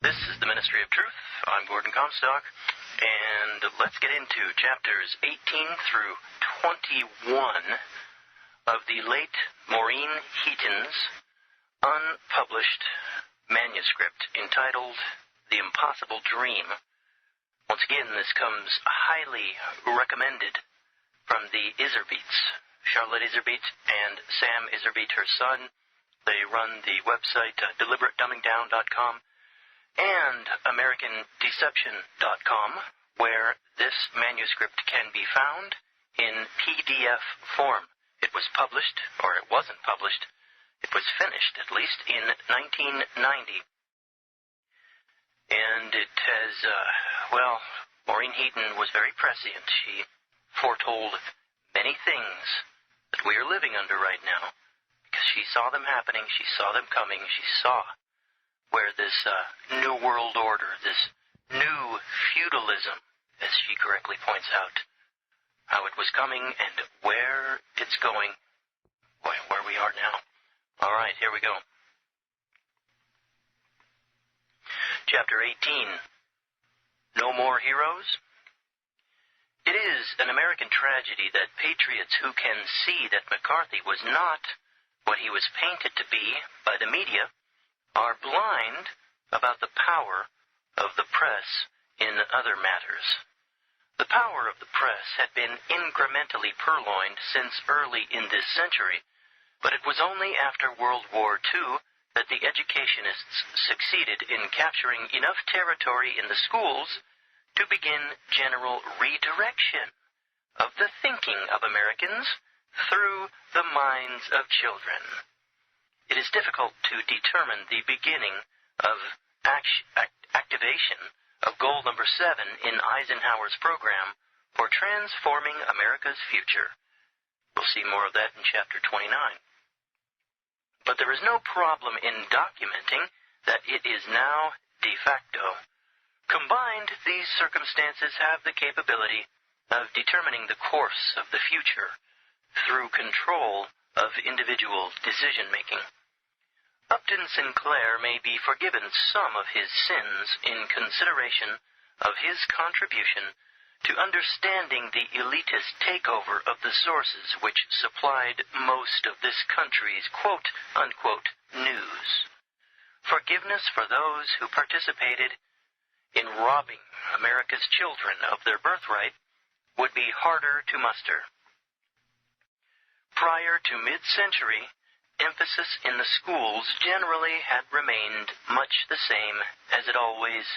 This is the Ministry of Truth. I'm Gordon Comstock, and let's get into chapters 18 through 21 of the late Maureen Heaton's unpublished manuscript entitled The Impossible Dream. Once again, this comes highly recommended from the Iserbeets, Charlotte Iserbeet and Sam Iserbeet, her son. They run the website deliberatedumbingdown.com and AmericanDeception.com, where this manuscript can be found in PDF form. It was published, or it wasn't published, it was finished, at least, in 1990. And it has, Maureen Heaton was very prescient. She foretold many things that we are living under right now, because she saw them happening, she saw them coming, she saw where this new world order, this new feudalism, as she correctly points out, how it was coming and where it's going, where we are now. All right, here we go. Chapter 18, No More Heroes. It is an American tragedy that patriots who can see that McCarthy was not what he was painted to be by the media are blind about the power of the press in other matters. The power of the press had been incrementally purloined since early in this century, but it was only after World War II that the educationists succeeded in capturing enough territory in the schools to begin general redirection of the thinking of Americans through the minds of children. It is difficult to determine the beginning of activation of goal number 7 in Eisenhower's program for transforming America's future. We'll see more of that in chapter 29. But there is no problem in documenting that it is now de facto. Combined, these circumstances have the capability of determining the course of the future through control of individual decision-making. Upton Sinclair may be forgiven some of his sins in consideration of his contribution to understanding the elitist takeover of the sources which supplied most of this country's quote-unquote news. Forgiveness for those who participated in robbing America's children of their birthright would be harder to muster. Prior to mid-century, emphasis in the schools generally had remained much the same as it always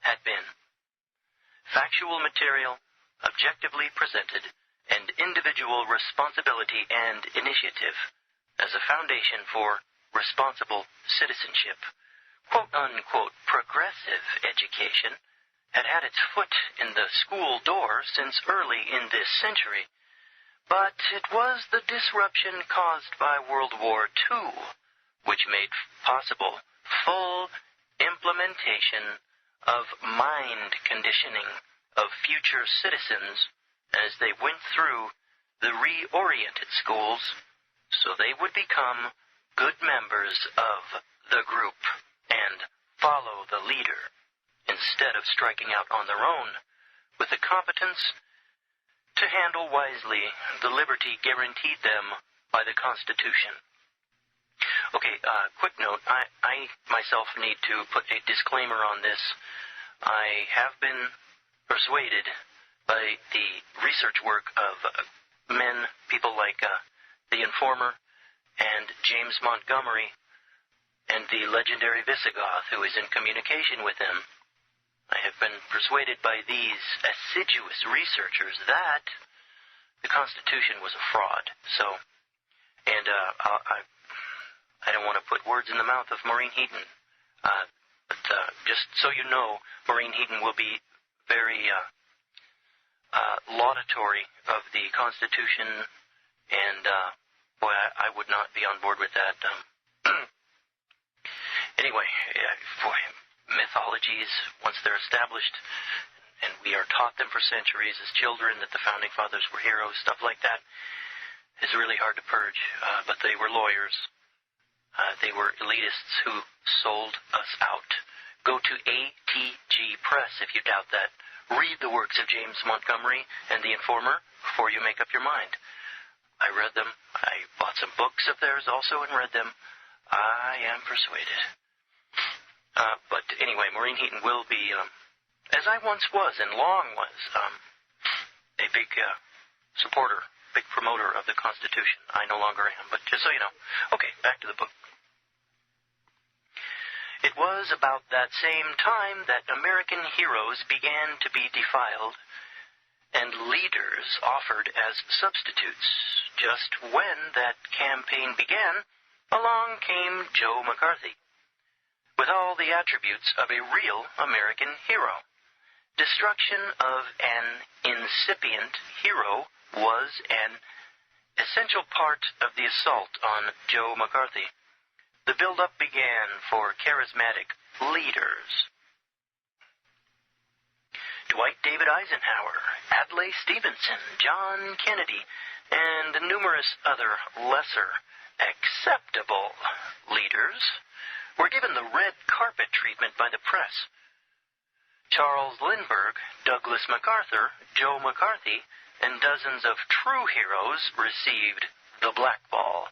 had been. Factual material, objectively presented, and individual responsibility and initiative as a foundation for responsible citizenship. Quote-unquote progressive education had had its foot in the school door since early in this century, but it was the disruption caused by World War II which made possible full implementation of mind conditioning of future citizens as they went through the reoriented schools so they would become good members of the group and follow the leader instead of striking out on their own with the competence to handle wisely the liberty guaranteed them by the Constitution. Okay, quick note. I myself need to put a disclaimer on this. I have been persuaded by the research work of people like the Informer and James Montgomery and the legendary Visigoth, who is in communication with them. I have been persuaded by these assiduous researchers that the Constitution was a fraud. So, and I don't want to put words in the mouth of Maureen Heaton, but just so you know, Maureen Heaton will be very laudatory of the Constitution, and boy, I would not be on board with that. Anyway, mythologies, once they're established, and we are taught them for centuries as children that the Founding Fathers were heroes, stuff like that, is really hard to purge. But they were lawyers. They were elitists who sold us out Go to ATG Press if you doubt that. Read the works of James Montgomery and The Informer before you make up your mind. I read them. I bought some books of theirs also and read them. I am persuaded. But anyway, Maureen Heaton will be, as I once was and long was, a big supporter, big promoter of the Constitution. I no longer am, but just so you know. Okay, back to the book. It was about that same time that American heroes began to be defiled and leaders offered as substitutes. Just when that campaign began, along came Joe McCarthy, with all the attributes of a real American hero. Destruction of an incipient hero was an essential part of the assault on Joe McCarthy. The build-up began for charismatic leaders. Dwight David Eisenhower, Adlai Stevenson, John Kennedy, and numerous other lesser acceptable leaders were given the red carpet treatment by the press. Charles Lindbergh, Douglas MacArthur, Joe McCarthy, and dozens of true heroes received the black ball.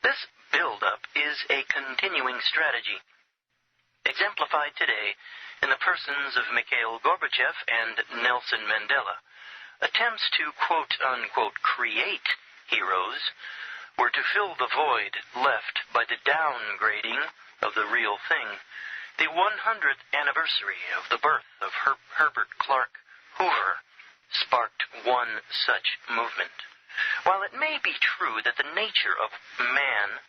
This build-up is a continuing strategy, exemplified today in the persons of Mikhail Gorbachev and Nelson Mandela. Attempts to quote-unquote create heroes were to fill the void left by the downgrading of the real thing. The 100th anniversary of the birth of Herbert Clark Hoover sparked one such movement. While it may be true that the nature of man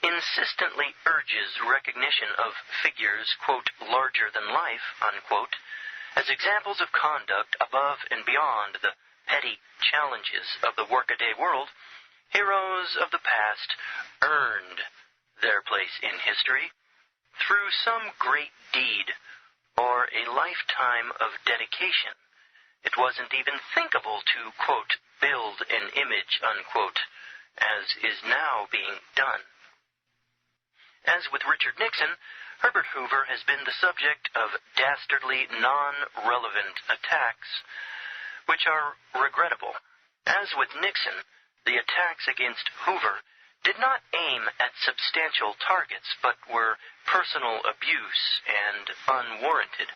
insistently urges recognition of figures, quote, larger than life, unquote, as examples of conduct above and beyond the petty challenges of the workaday world, heroes of the past earned their place in history through some great deed or a lifetime of dedication. It wasn't even thinkable to, quote, build an image, unquote, as is now being done. As with Richard Nixon, Herbert Hoover has been the subject of dastardly, non-relevant attacks, which are regrettable. As with Nixon, the attacks against Hoover did not aim at substantial targets, but were personal abuse and unwarranted.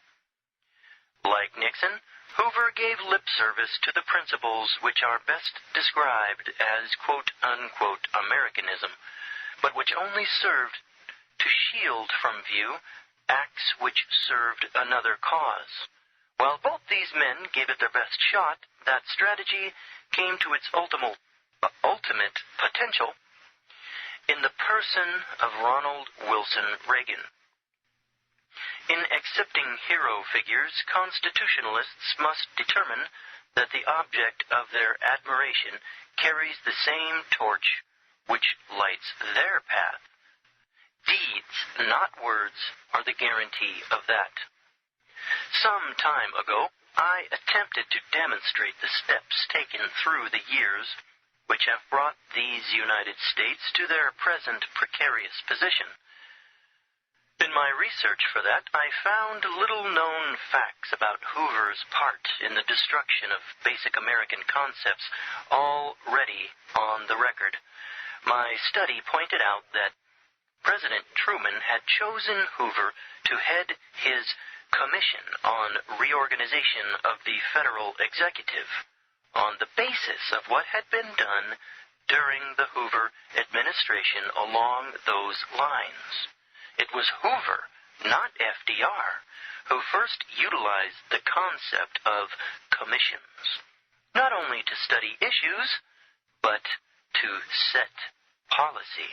Like Nixon, Hoover gave lip service to the principles which are best described as quote-unquote Americanism, but which only served to shield from view acts which served another cause. While both these men gave it their best shot, that strategy came to its ultimate potential in the person of Ronald Wilson Reagan. In accepting hero figures, constitutionalists must determine that the object of their admiration carries the same torch which lights their path. Deeds, not words, are the guarantee of that. Some time ago, I attempted to demonstrate the steps taken through the years which have brought these United States to their present precarious position. In my research for that, I found little-known facts about Hoover's part in the destruction of basic American concepts already on the record. My study pointed out that President Truman had chosen Hoover to head his Commission on Reorganization of the Federal Executive on the basis of what had been done during the Hoover administration along those lines. It was Hoover, not FDR, who first utilized the concept of commissions, not only to study issues, but to set policy.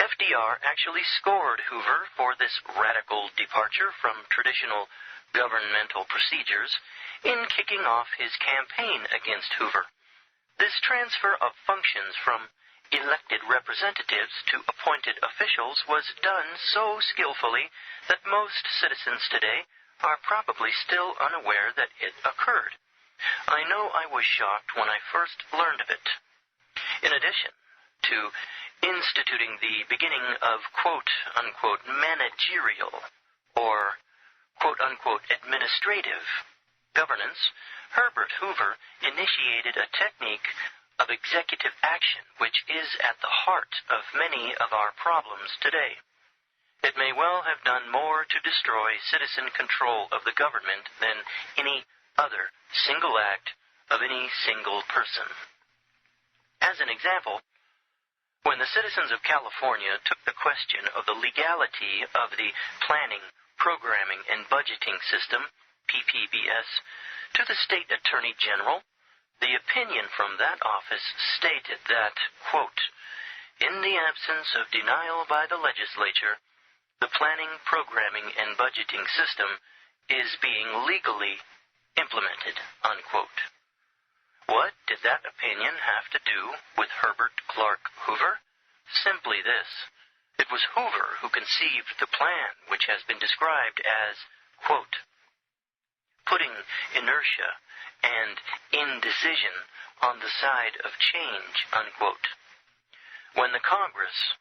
FDR actually scored Hoover for this radical departure from traditional governmental procedures in kicking off his campaign against Hoover. This transfer of functions from elected representatives to appointed officials was done so skillfully that most citizens today are probably still unaware that it occurred. I know I was shocked when I first learned of it. In addition to instituting the beginning of quote-unquote managerial or quote-unquote administrative governance, Herbert Hoover initiated a technique of executive action which is at the heart of many of our problems today. It may well have done more to destroy citizen control of the government than any other single act of any single person. As an example, when the citizens of California took the question of the legality of the planning, programming, and budgeting system, PPBS, to the state attorney general, the opinion from that office stated that, quote, in the absence of denial by the legislature, the planning, programming, and budgeting system is being legally implemented, unquote. What did that opinion have to do with Herbert Clark Hoover? Simply this. It was Hoover who conceived the plan which has been described as, quote, putting inertia and indecision on the side of change, unquote. When the Congress,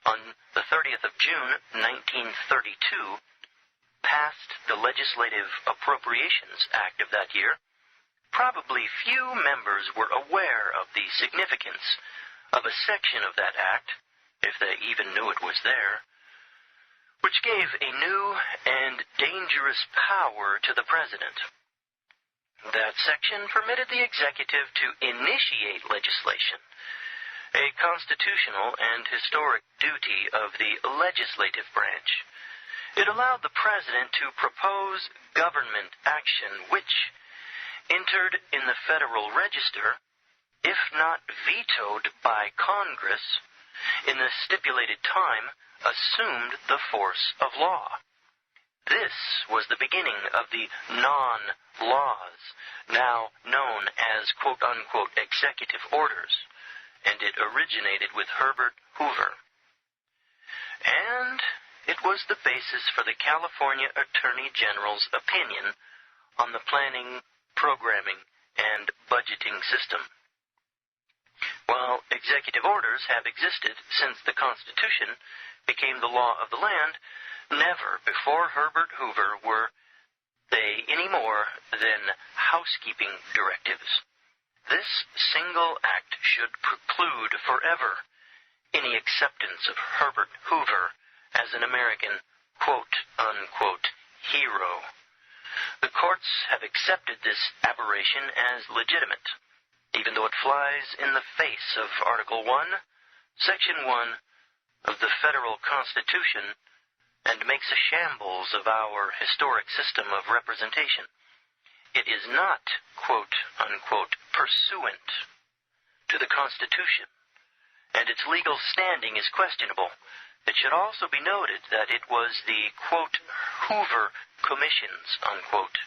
on the 30th of June, 1932, passed the Legislative Appropriations Act of that year, probably few members were aware of the significance of a section of that act, if they even knew it was there, which gave a new and dangerous power to the president. That section permitted the executive to initiate legislation, a constitutional and historic duty of the legislative branch. It allowed the president to propose government action which, entered in the Federal Register, if not vetoed by Congress, in the stipulated time, assumed the force of law. This was the beginning of the non-laws, now known as quote-unquote executive orders, and it originated with Herbert Hoover. And it was the basis for the California Attorney General's opinion on the planning, programming, and budgeting system. While executive orders have existed since the Constitution became the law of the land, never before Herbert Hoover were they any more than housekeeping directives. This single act should preclude forever any acceptance of Herbert Hoover as an American quote-unquote hero. The courts have accepted this aberration as legitimate, even though it flies in the face of Article 1, Section 1 of the Federal Constitution and makes a shambles of our historic system of representation. It is not, quote-unquote, pursuant to the Constitution, and its legal standing is questionable. It should also be noted that it was the, quote, Hoover Commissions, unquote,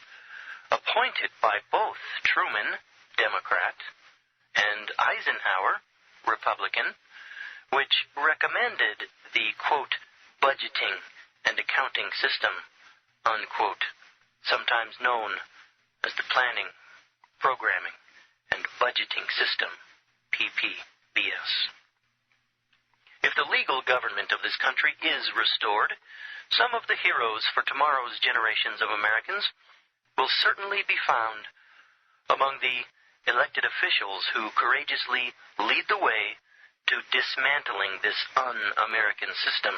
appointed by both Truman, Democrat, and Eisenhower, Republican, which recommended the, quote, budgeting and accounting system, unquote, sometimes known as the Planning, Programming, and Budgeting System, PPBS. If the legal government of this country is restored, some of the heroes for tomorrow's generations of Americans will certainly be found among the elected officials who courageously lead the way to dismantling this un-American system,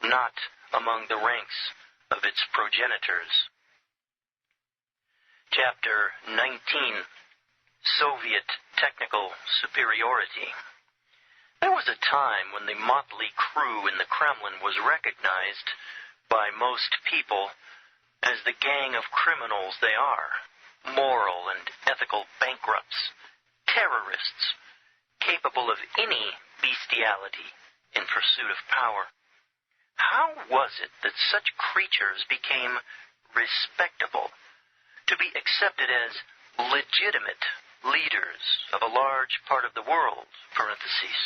not among the ranks of its progenitors. Chapter 19, Soviet Technical Superiority. There was a time when the motley crew in the Kremlin was recognized by most people as the gang of criminals they are, moral and ethical bankrupts, terrorists, capable of any bestiality in pursuit of power. How was it that such creatures became respectable, to be accepted as legitimate leaders of a large part of the world, parentheses,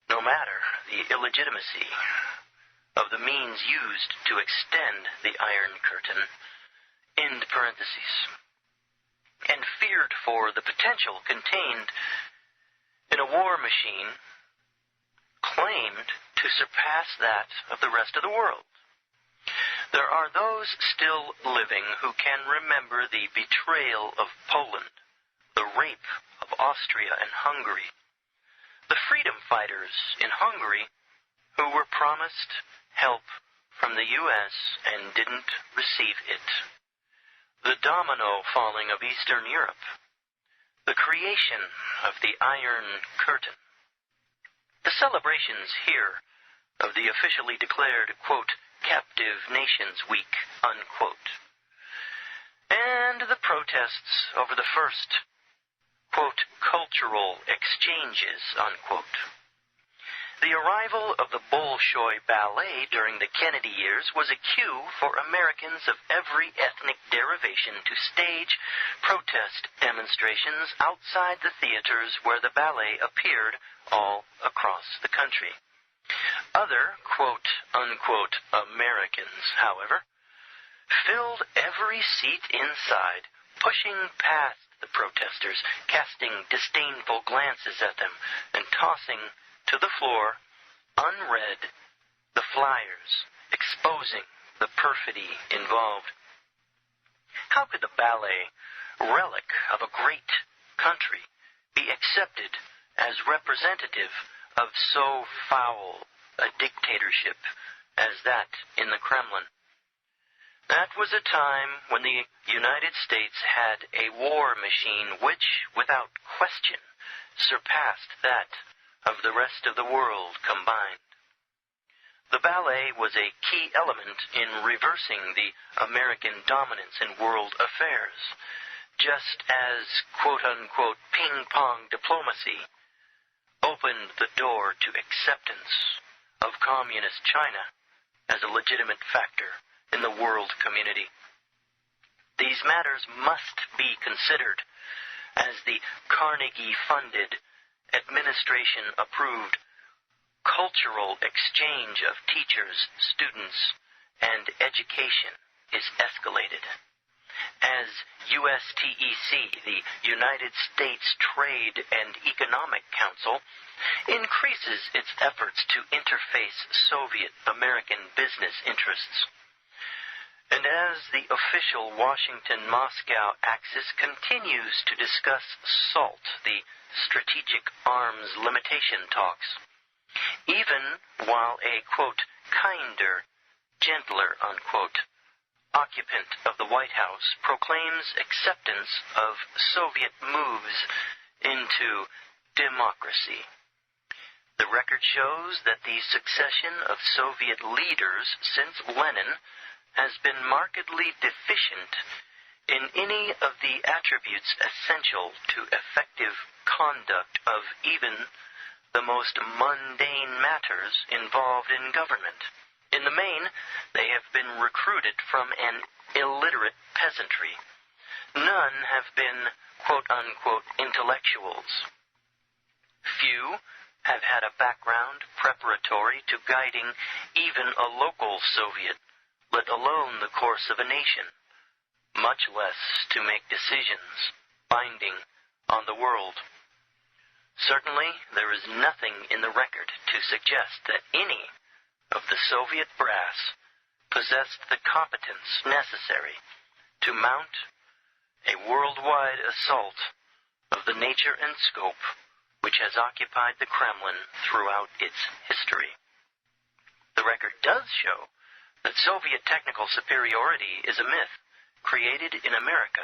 no matter the illegitimacy of the means used to extend the Iron Curtain, end parentheses, and feared for the potential contained in a war machine, claimed to surpass that of the rest of the world. There are those still living who can remember the betrayal of Poland, the rape of Austria and Hungary, the freedom fighters in Hungary who were promised help from the U.S. and didn't receive it, the domino falling of Eastern Europe, the creation of the Iron Curtain, the celebrations here of the officially declared, quote, Captive Nations Week, unquote, and the protests over the first, quote, cultural exchanges, unquote. The arrival of the Bolshoi Ballet during the Kennedy years was a cue for Americans of every ethnic derivation to stage protest demonstrations outside the theaters where the ballet appeared all across the country. Other, quote, unquote, Americans, however, filled every seat inside, pushing past the protesters, casting disdainful glances at them, and tossing to the floor, unread, the flyers, exposing the perfidy involved. How could the ballet, relic of a great country, be accepted as representative of so foul a dictatorship as that in the Kremlin? That was a time when the United States had a war machine which, without question, surpassed that of the rest of the world combined. The ballet was a key element in reversing the American dominance in world affairs, just as, quote-unquote, ping-pong diplomacy opened the door to acceptance of communist China as a legitimate factor in the world community. These matters must be considered as the Carnegie-funded, administration-approved cultural exchange of teachers, students, and education is escalated. As USTEC, the United States Trade and Economic Council, increases its efforts to interface Soviet-American business interests, and as the official Washington-Moscow axis continues to discuss SALT, the Strategic Arms Limitation talks, even while a, quote, kinder, gentler, unquote, occupant of the White House proclaims acceptance of Soviet moves into democracy. The record shows that the succession of Soviet leaders since Lenin has been markedly deficient in any of the attributes essential to effective conduct of even the most mundane matters involved in government. In the main, they have been recruited from an illiterate peasantry. None have been, quote-unquote, intellectuals. Few have had a background preparatory to guiding even a local Soviet, let alone the course of a nation, much less to make decisions binding on the world. Certainly, there is nothing in the record to suggest that any of the Soviet brass possessed the competence necessary to mount a worldwide assault of the nature and scope which has occupied the Kremlin throughout its history. The record does show that Soviet technical superiority is a myth created in America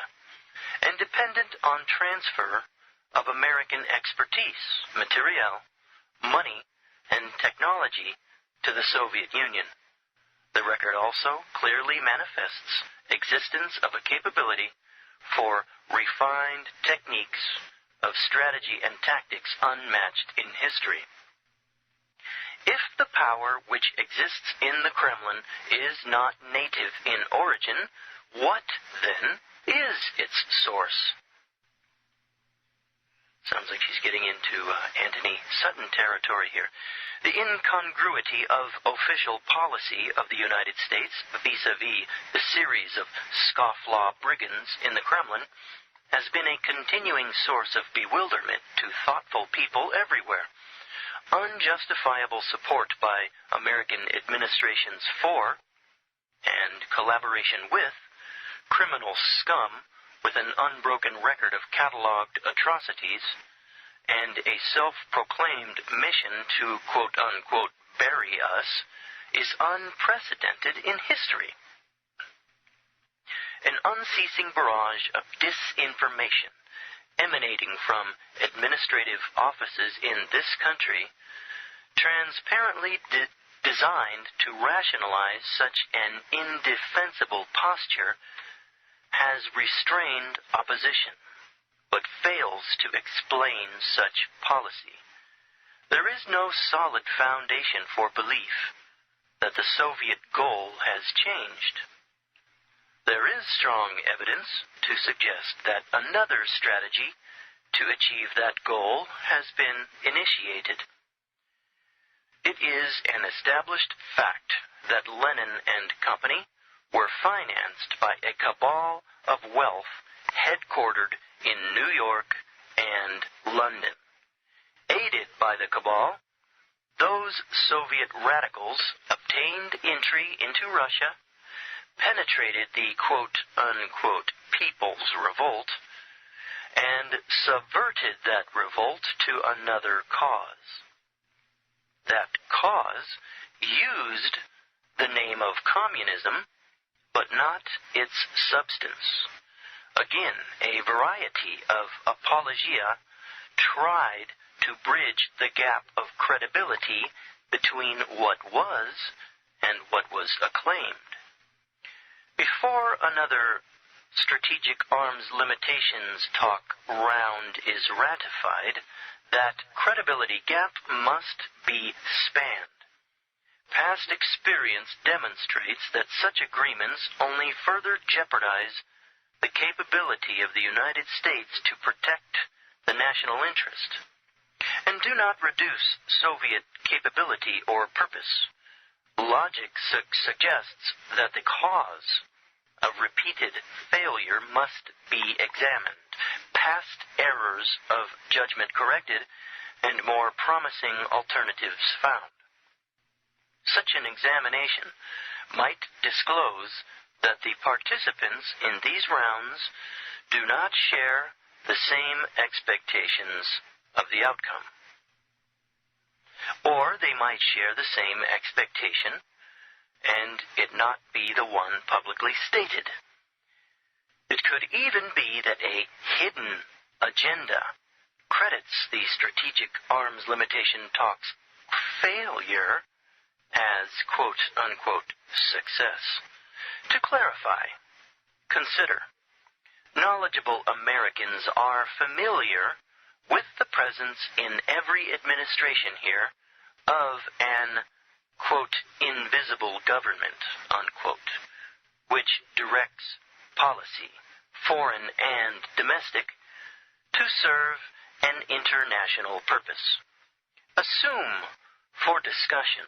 and dependent on transfer of American expertise, materiel, money, and technology to the Soviet Union. The record also clearly manifests existence of a capability for refined techniques of strategy and tactics unmatched in history. If the power which exists in the Kremlin is not native in origin, what, then, is its source? Sounds like she's getting into Anthony Sutton territory here. The incongruity of official policy of the United States vis-a-vis the series of scofflaw brigands in the Kremlin has been a continuing source of bewilderment to thoughtful people everywhere. unjustifiable support by American administrations for, and collaboration with, criminal scum with an unbroken record of cataloged atrocities, and a self-proclaimed mission to quote-unquote bury us, is unprecedented in history. An unceasing barrage of disinformation emanating from administrative offices in this country, transparently designed to rationalize such an indefensible posture, has restrained opposition, but fails to explain such policy. There is no solid foundation for belief that the Soviet goal has changed. There is strong evidence to suggest that another strategy to achieve that goal has been initiated. It is an established fact that Lenin and company were financed by a cabal of wealth headquartered in New York and London. Aided by the cabal, those Soviet radicals obtained entry into Russia, penetrated the quote-unquote People's Revolt, and subverted that revolt to another cause. That cause used the name of communism, but not its substance. Again, a variety of apologia tried to bridge the gap of credibility between what was and what was acclaimed. Before another strategic arms limitations talk round is ratified, that credibility gap must be spanned. Past experience demonstrates that such agreements only further jeopardize the capability of the United States to protect the national interest, and do not reduce Soviet capability or purpose. Logic suggests that the cause of repeated failure must be examined, past errors of judgment corrected, and more promising alternatives found. Such an examination might disclose that the participants in these rounds do not share the same expectations of the outcome. Or they might share the same expectation and it not be the one publicly stated. It could even be that a hidden agenda credits the strategic arms limitation talks failure as quote-unquote success. To clarify, consider, knowledgeable Americans are familiar with the presence in every administration here of an quote, invisible government, unquote, which directs policy, foreign and domestic, to serve an international purpose. Assume, for discussion,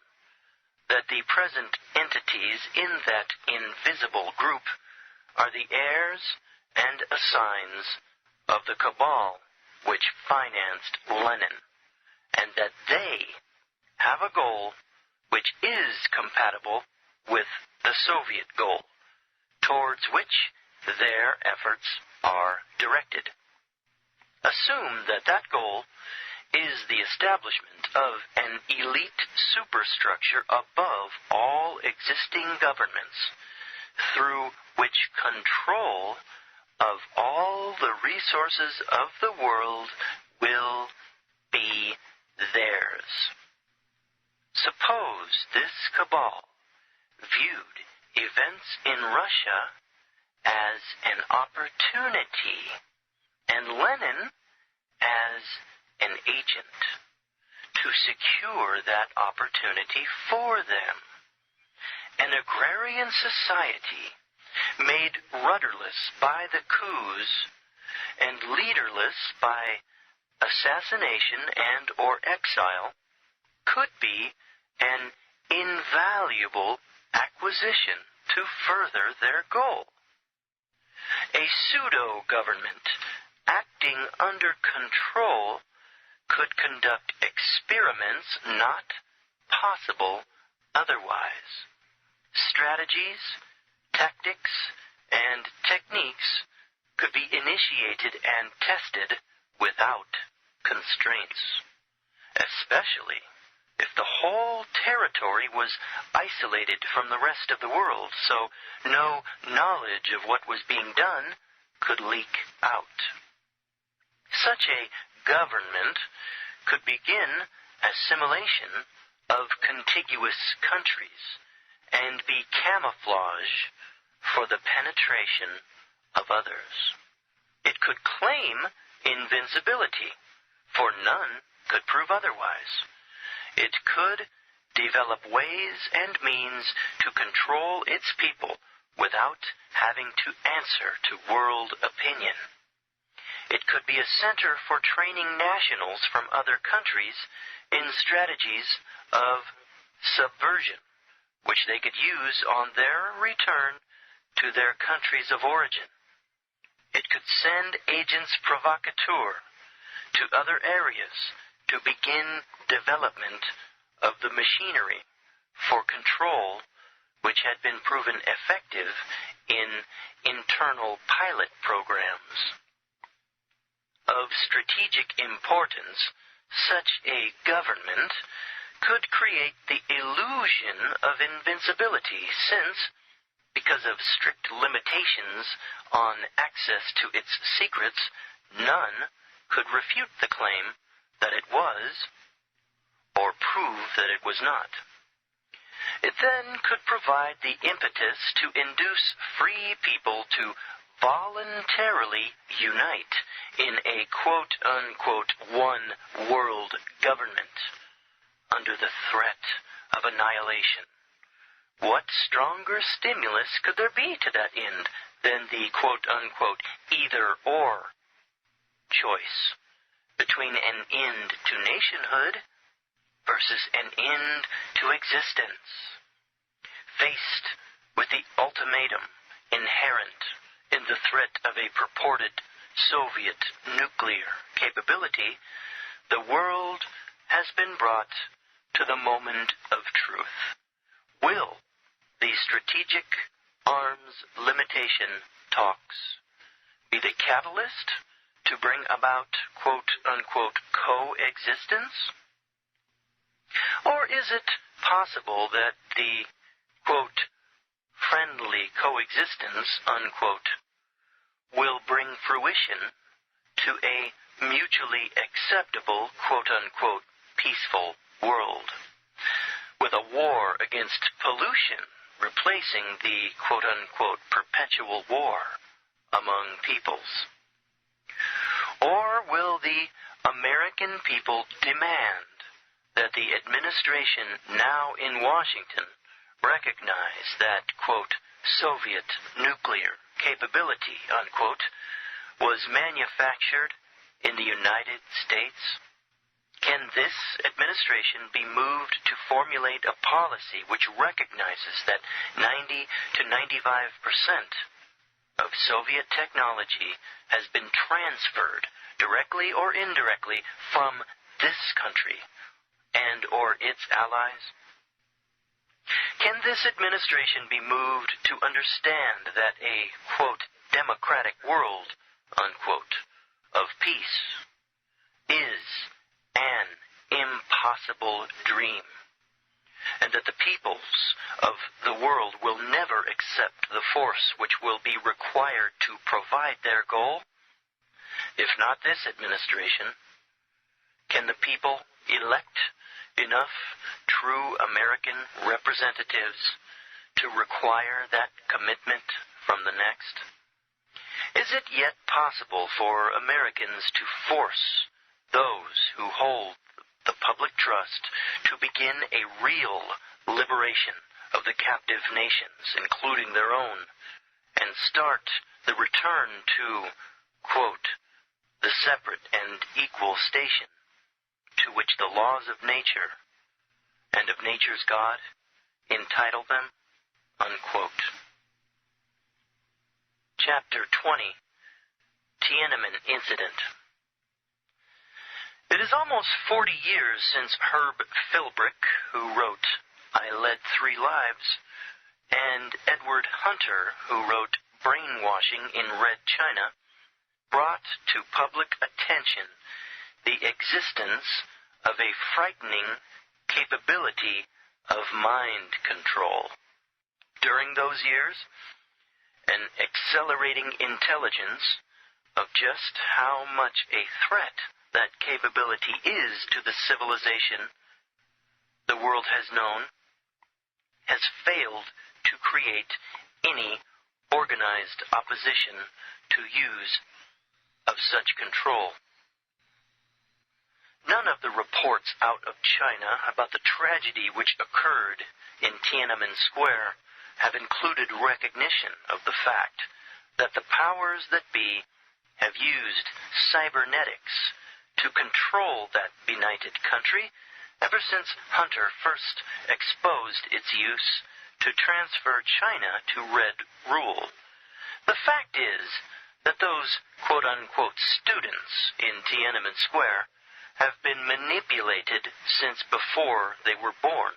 that the present entities in that invisible group are the heirs and assigns of the cabal which financed Lenin, and that they have a goal which is compatible with the Soviet goal, towards which their efforts are directed. Assume that that goal is the establishment of an elite superstructure above all existing governments, through which control of all the resources of the world will be theirs. Suppose this cabal viewed events in Russia as an opportunity, and Lenin as an agent to secure that opportunity for them. An agrarian society made rudderless by the coups and leaderless by assassination and or exile could be an invaluable acquisition to further their goal. A pseudo-government acting under control could conduct experiments not possible otherwise. Strategies, tactics, and techniques could be initiated and tested without constraints, especially if the whole territory was isolated from the rest of the world, so no knowledge of what was being done could leak out. Such a government could begin assimilation of contiguous countries and be camouflage for the penetration of others. It could claim invincibility, for none could prove otherwise. It could develop ways and means to control its people without having to answer to world opinion. It could be a center for training nationals from other countries in strategies of subversion, which they could use on their return to their countries of origin. It could send agents provocateur to other areas to begin development of the machinery for control which had been proven effective in internal pilot programs. Of strategic importance, such a government could create the illusion of invincibility since, because of strict limitations on access to its secrets, none could refute the claim that it was, or prove that it was not. It then could provide the impetus to induce free people to voluntarily unite in a quote-unquote one world government under the threat of annihilation. What stronger stimulus could there be to that end than the quote-unquote either-or choice between an end to nationhood versus an end to existence? Faced with the ultimatum inherent in the threat of a purported Soviet nuclear capability, the world has been brought to the moment of truth. Will the strategic arms limitation talks be the catalyst to bring about quote-unquote coexistence? Or is it possible that the quote friendly coexistence unquote will bring fruition to a mutually acceptable quote-unquote peaceful world, with a war against pollution replacing the quote-unquote perpetual war among peoples? Or will the American people demand that the administration now in Washington recognize that, quote, Soviet nuclear capability, unquote, was manufactured in the United States? Can this administration be moved to formulate a policy which recognizes that 90 to 95% of Soviet technology has been transferred directly or indirectly from this country and or its allies? Can this administration be moved to understand that a, quote, democratic world, unquote, of peace is an impossible dream, and that the peoples of the world will never accept the force which will be required to provide their goal? If not this administration, can the people elect enough true American representatives to require that commitment from the next? Is it yet possible for Americans to force those who hold the public trust to begin a real liberation of the captive nations, including their own, and start the return to, quote, the separate and equal station to which the laws of nature and of nature's God entitle them, unquote. Chapter 20, Tiananmen Incident. It is almost 40 years since Herb Philbrick, who wrote I Led Three Lives, and Edward Hunter, who wrote Brainwashing in Red China, brought to public attention the existence of a frightening capability of mind control. During those years, an accelerating intelligence of just how much a threat that capability is to the civilization the world has known has failed to create any organized opposition to use of such control. None of the reports out of China about the tragedy which occurred in Tiananmen Square have included recognition of the fact that the powers that be have used cybernetics to control that benighted country ever since Hunter first exposed its use to transfer China to red rule. The fact is that those quote-unquote students in Tiananmen Square have been manipulated since before they were born.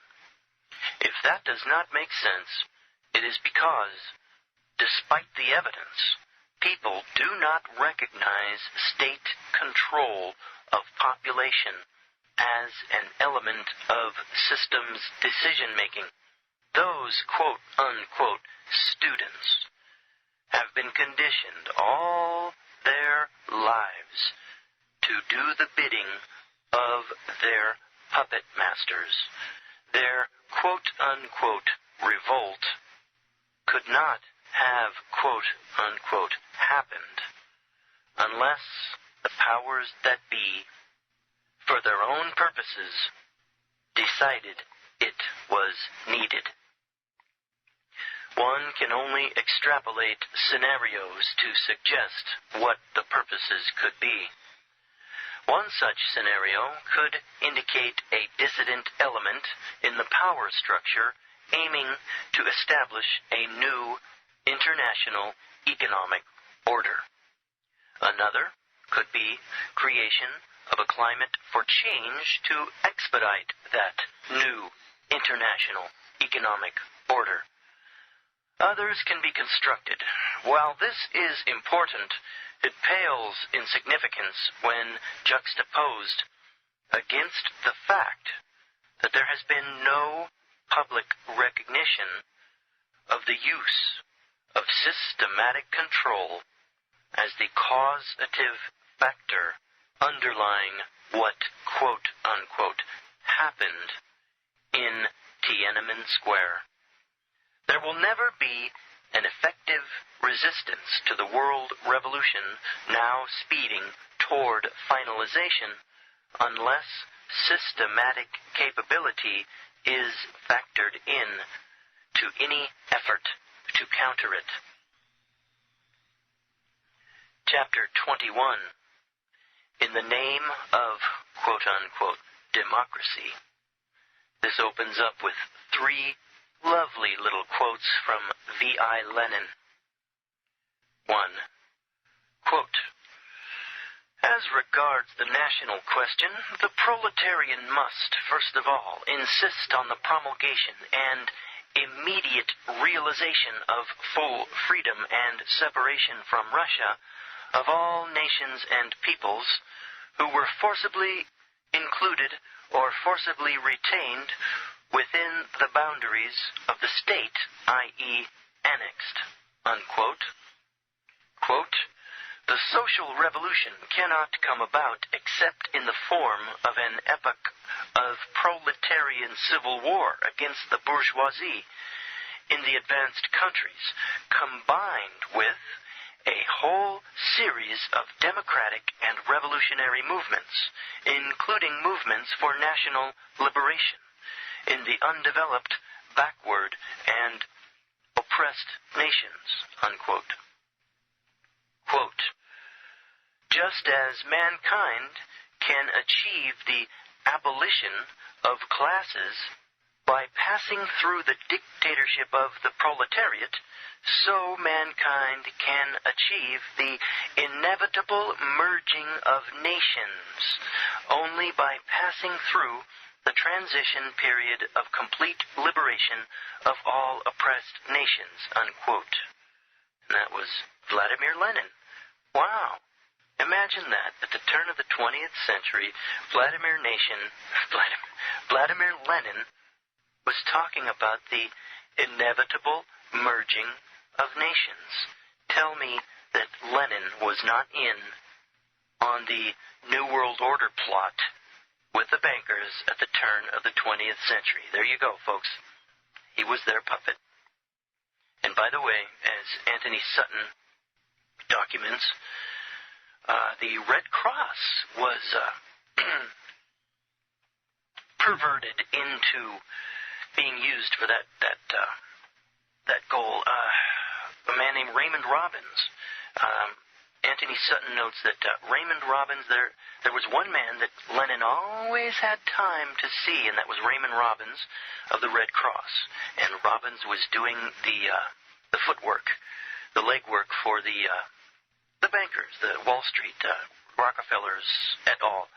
If that does not make sense, it is because, despite the evidence, people do not recognize state control of population as an element of systems decision-making. Those quote-unquote students have been conditioned all their lives to do the bidding of their puppet masters. Their quote-unquote revolt could not have quote-unquote happened unless the powers that be, for their own purposes, decided it was needed. One can only extrapolate scenarios to suggest what the purposes could be. One such scenario could indicate a dissident element in the power structure aiming to establish a new international economic order. Another could be creation of a climate for change to expedite that new international economic order. Others can be constructed. While this is important, it pales in significance when juxtaposed against the fact that there has been no public recognition of the use of systematic control as the causative factor underlying what, quote-unquote, happened in Tiananmen Square. There will never be an effective resistance to the world revolution now speeding toward finalization unless systematic capability is factored in to any effort to counter it. Chapter 21. In the name of, quote-unquote, democracy. This opens up with three lovely little quotes from V.I. Lenin. 1. Quote, as regards the national question, the proletarian must, first of all, insist on the promulgation and immediate realization of full freedom and separation from Russia of all nations and peoples who were forcibly included or forcibly retained within the boundaries of the state, i.e., annexed, unquote. Quote, the social revolution cannot come about except in the form of an epoch of proletarian civil war against the bourgeoisie in the advanced countries, combined with a whole series of democratic and revolutionary movements, including movements for national liberation in the undeveloped, backward, and oppressed nations, unquote. Quote, just as mankind can achieve the abolition of classes By passing through the dictatorship of the proletariat, so mankind can achieve the inevitable merging of nations only by passing through the transition period of complete liberation of all oppressed nations, unquote. And that was Vladimir Lenin. Wow. Imagine that. At the turn of the 20th century, Vladimir Lenin was talking about the inevitable merging of nations. Tell me that Lenin was not in on the New World Order plot with the bankers at the turn of the 20th century. There you go, folks. He was their puppet. And by the way, as Anthony Sutton documents, the Red Cross was perverted into being used for that goal. A man named Raymond Robbins. Anthony Sutton notes that Raymond Robbins, there was one man that Lenin always had time to see, and that was Raymond Robbins of the Red Cross. And Robbins was doing the footwork, the legwork for the bankers, the Wall Street, Rockefellers et al.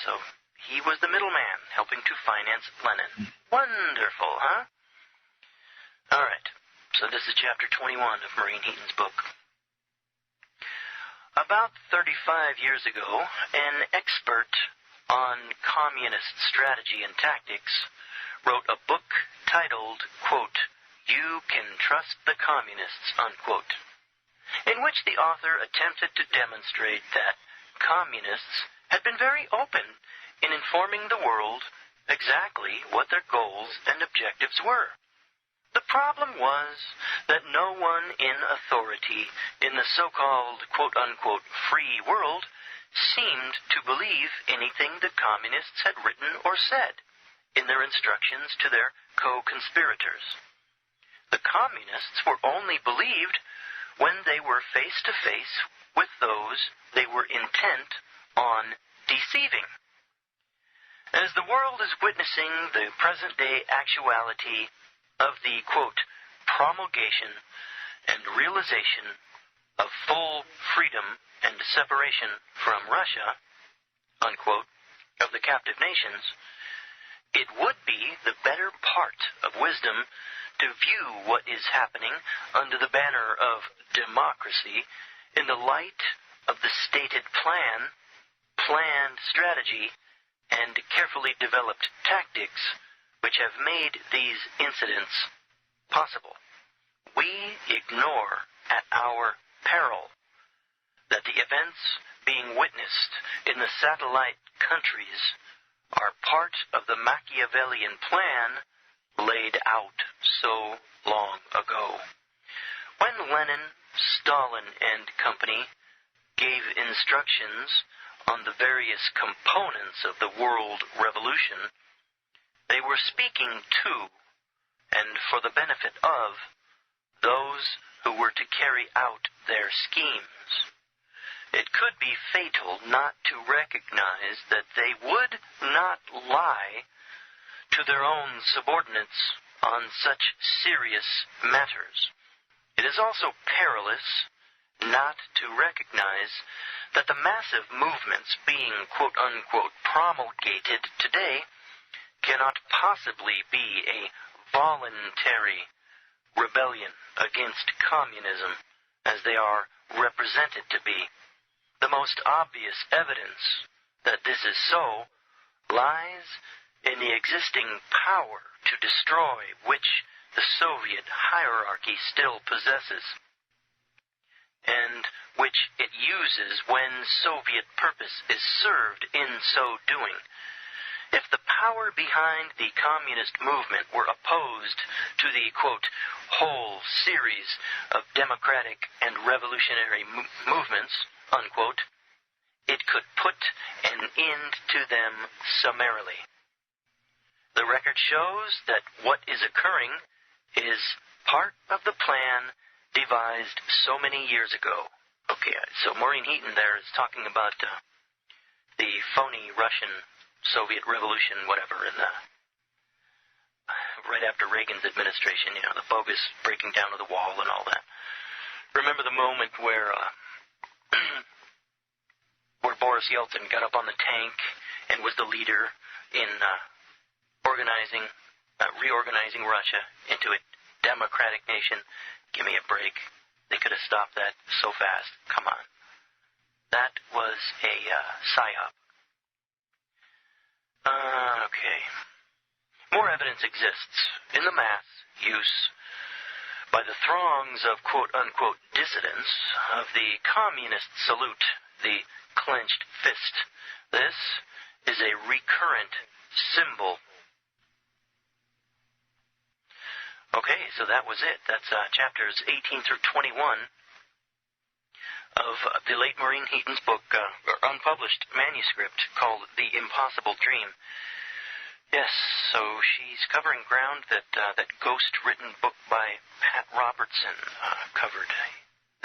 So he was the middleman helping to finance Lenin. Wonderful, huh? All right. So this is chapter 21 of Maureen Heaton's book. About 35 years ago, an expert on communist strategy and tactics wrote a book titled, quote, "You Can Trust the Communists," unquote, in which the author attempted to demonstrate that communists had been very open in informing the world exactly what their goals and objectives were. The problem was that no one in authority in the so-called, quote-unquote, free world seemed to believe anything the communists had written or said in their instructions to their co-conspirators. The communists were only believed when they were face-to-face with those they were intent on deceiving. As the world is witnessing the present-day actuality of the, quote, promulgation and realization of full freedom and separation from Russia, unquote, of the captive nations, it would be the better part of wisdom to view what is happening under the banner of democracy in the light of the stated plan, planned strategy, and carefully developed tactics which have made these incidents possible. We ignore at our peril that the events being witnessed in the satellite countries are part of the Machiavellian plan laid out so long ago. When Lenin, Stalin, and company gave instructions on the various components of the world revolution, they were speaking to, and for the benefit of, those who were to carry out their schemes. It could be fatal not to recognize that they would not lie to their own subordinates on such serious matters. It is also perilous not to recognize that the massive movements being quote-unquote promulgated today cannot possibly be a voluntary rebellion against communism as they are represented to be. The most obvious evidence that this is so lies in the existing power to destroy which the Soviet hierarchy still possesses, and which it uses when Soviet purpose is served in so doing. If the power behind the communist movement were opposed to the, quote, whole series of democratic and revolutionary movements, unquote, it could put an end to them summarily. The record shows that what is occurring is part of the plan devised so many years ago. Okay, so Maureen Heaton there is talking about the phony Russian Soviet Revolution, whatever, in the right after Reagan's administration, the bogus breaking down of the wall and all that. Remember the moment where where Boris Yeltsin got up on the tank and was the leader in reorganizing Russia into a democratic nation? Give me a break. They could have stopped that so fast. Come on. That was a psyop. Okay. More evidence exists in the mass use by the throngs of quote-unquote dissidents of the communist salute, the clenched fist. This is a recurrent symbol. Okay, so that was it. That's chapters 18 through 21 of the late Maureen Heaton's book, unpublished manuscript called The Impossible Dream. Yes, so she's covering ground that ghost-written book by Pat Robertson covered.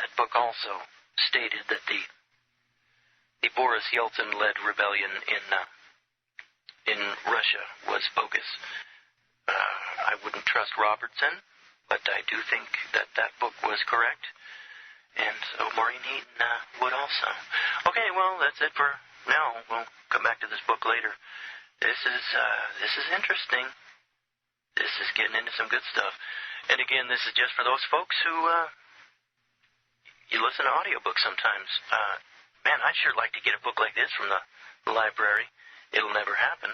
That book also stated that the Boris Yeltsin-led rebellion in Russia was bogus. I wouldn't trust Robertson, but I do think that book was correct. And so Maureen Heaton would also. Okay, well, that's it for now. We'll come back to this book later. This is interesting. This is getting into some good stuff. And again, this is just for those folks who you listen to audiobooks sometimes. Man, I'd sure like to get a book like this from the library. It'll never happen.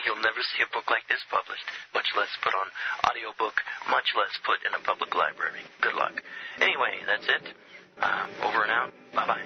You'll never see a book like this published, much less put on audiobook, much less put in a public library. Good luck. Anyway, that's it. Over and out. Bye-bye.